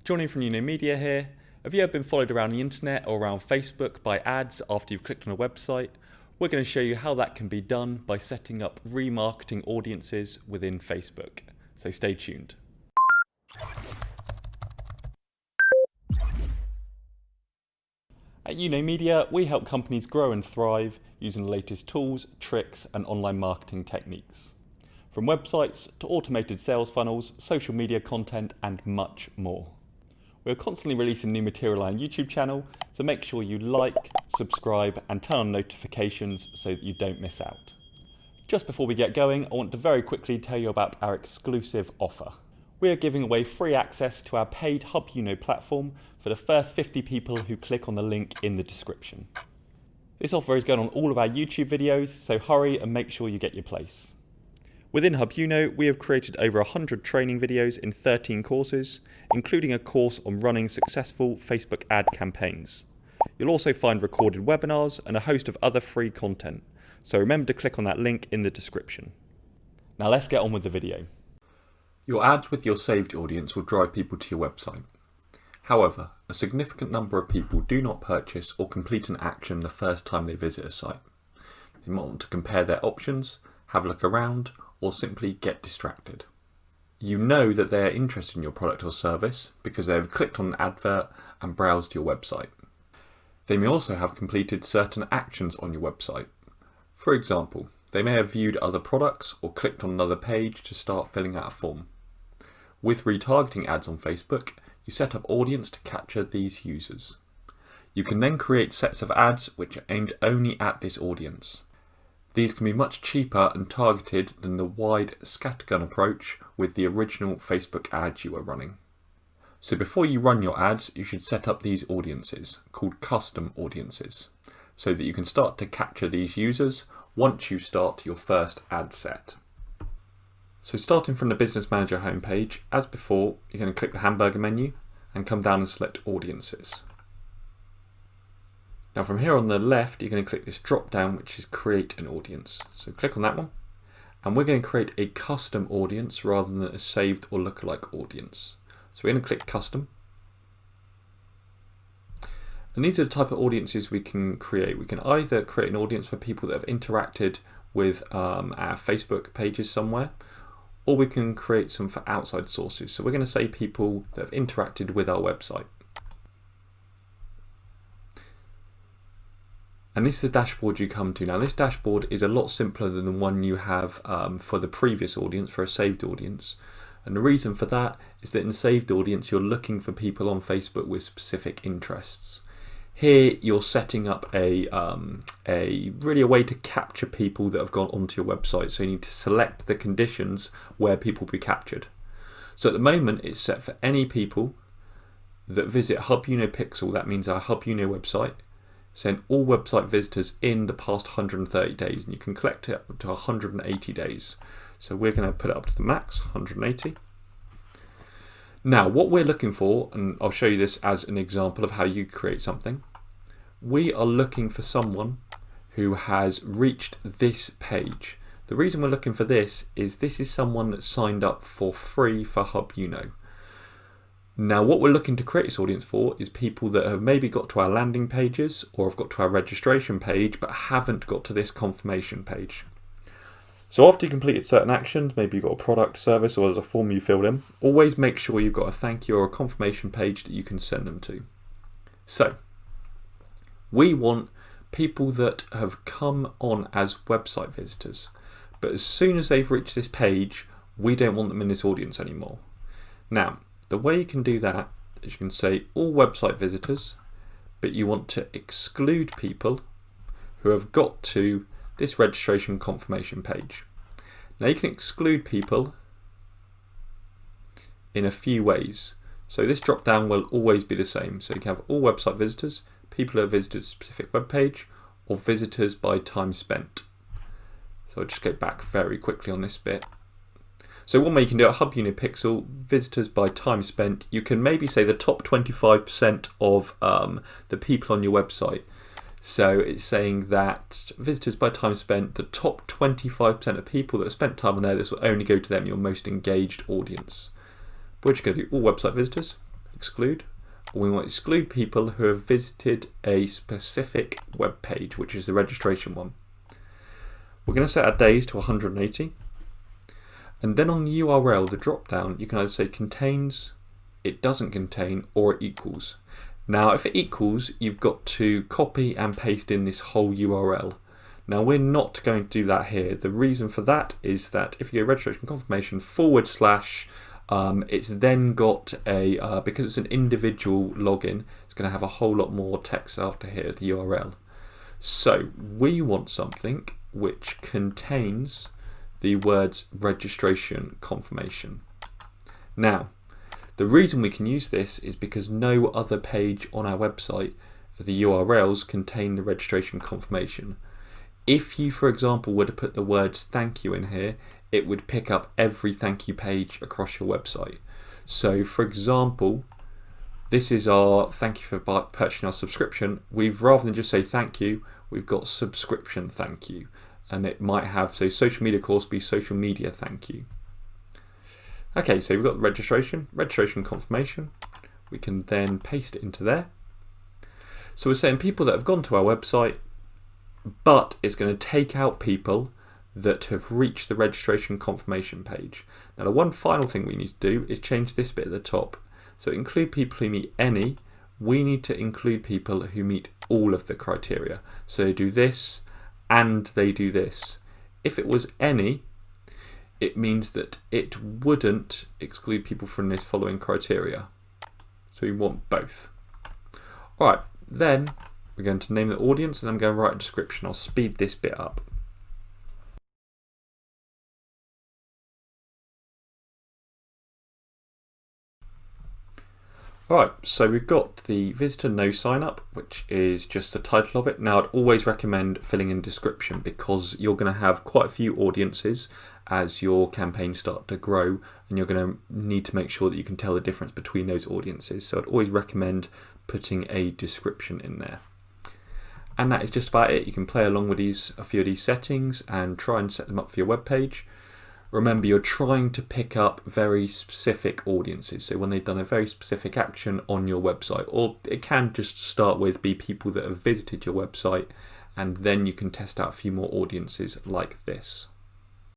Johnny from Media here. Have you ever been followed around the internet or around Facebook by ads after you've clicked on a website? We're going to show you how that can be done by setting up remarketing audiences within Facebook. So stay tuned. At Media, we help companies grow and thrive using the latest tools, tricks, and online marketing techniques. From websites to automated sales funnels, social media content, and much more. We're constantly releasing new material on our YouTube channel, so make sure you like, subscribe, and turn on notifications so that you don't miss out. Just before we get going, I want to very quickly tell you about our exclusive offer. We are giving away free access to our paid Hub platform for the first 50 people who click on the link in the description. This offer is going on all of our YouTube videos, so hurry and make sure you get your place. Within Hub we have created over 100 training videos in 13 courses, including a course on running successful Facebook ad campaigns. You'll also find recorded webinars and a host of other free content, so remember to click on that link in the description. Now let's get on with the video. Your ads with your saved audience will drive people to your website. However, a significant number of people do not purchase or complete an action the first time they visit a site. They might want to compare their options, have a look around, or simply get distracted. You know that they are interested in your product or service because they have clicked on an advert and browsed your website. They may also have completed certain actions on your website. For example, they may have viewed other products or clicked on another page to start filling out a form. With retargeting ads on Facebook, you set up audience to capture these users. You can then create sets of ads which are aimed only at this audience. These can be much cheaper and targeted than the wide scattergun approach with the original Facebook ads you are running. So before you run your ads, you should set up these audiences, called custom audiences, so that you can start to capture these users once you start your first ad set. So starting from the Business Manager homepage, as before, you're going to click the hamburger menu and come down and select Audiences. Now from here on the left, you're going to click this drop down which is Create an Audience. So click on that one, and we're going to create a custom audience rather than a saved or lookalike audience. So we're going to click Custom. And these are the type of audiences we can create. We can either create an audience for people that have interacted with our Facebook pages somewhere, or we can create some for outside sources. So we're going to say people that have interacted with our website. And this is the dashboard you come to. Now this dashboard is a lot simpler than the one you have for the previous audience, for a saved audience. And the reason for that is that in the saved audience, you're looking for people on Facebook with specific interests. Here you're setting up a way to capture people that have gone onto your website. So you need to select the conditions where people will be captured. So at the moment it's set for any people that visit Hub Pixel, that means our Hub website, saying all website visitors in the past 130 days, and you can collect it up to 180 days. So we're going to put it up to the max, 180. Now what we're looking for, and I'll show you this as an example of how you create something, we are looking for someone who has reached this page. The reason we're looking for this is someone that signed up for free for Hub Now what we're looking to create this audience for is people that have maybe got to our landing pages or have got to our registration page but haven't got to this confirmation page. So after you completed certain actions, maybe you've got a product, service, or there's a form you filled in, always make sure you've got a thank you or a confirmation page that you can send them to. So we want people that have come on as website visitors, but as soon as they've reached this page, we don't want them in this audience anymore. Now, the way you can do that is you can say all website visitors, but you want to exclude people who have got to this registration confirmation page. Now you can exclude people in a few ways. So this drop down will always be the same. So you can have all website visitors, people who have visited a specific web page, or visitors by time spent. So I'll just go back very quickly on this bit. So one way you can do it, Hub Pixel, visitors by time spent, you can maybe say the top 25% of the people on your website. So it's saying that visitors by time spent, the top 25% of people that have spent time on there, this will only go to them, your most engaged audience. But we're just going to do all website visitors, exclude. We want to exclude people who have visited a specific web page, which is the registration one. We're going to set our days to 180. And then on the URL, the drop down, you can either say contains, it doesn't contain, or it equals. Now, if it equals, you've got to copy and paste in this whole URL. Now, we're not going to do that here. The reason for that is that if you go registration confirmation / it's then got a, because it's an individual login, it's going to have a whole lot more text after here, the URL. So we want something which contains the words registration confirmation. Now, the reason we can use this is because no other page on our website, the URLs, contain the registration confirmation. If you, for example, were to put the words thank you in here, it would pick up every thank you page across your website. So, for example, this is our thank you for purchasing our subscription. We've, rather than just say thank you, we've got subscription thank you. And it might have, say, social media course be social media thank you. Okay, so we've got registration confirmation. We can then paste it into there. So we're saying people that have gone to our website, but it's going to take out people that have reached the registration confirmation page. Now, the one final thing we need to do is change this bit at the top. So include people who meet any. We need to include people who meet all of the criteria. So they do this and they do this. If it was any, it means that it wouldn't exclude people from this following criteria. So we want both. All right, then we're going to name the audience and I'm going to write a description. I'll speed this bit up. Alright, so we've got the visitor no sign up, which is just the title of it. Now, I'd always recommend filling in description because you're going to have quite a few audiences as your campaigns start to grow, and you're going to need to make sure that you can tell the difference between those audiences. So I'd always recommend putting a description in there. And that is just about it. You can play along with a few of these settings and try and set them up for your web page. Remember, you're trying to pick up very specific audiences. So when they've done a very specific action on your website, or it can just start with be people that have visited your website, and then you can test out a few more audiences like this.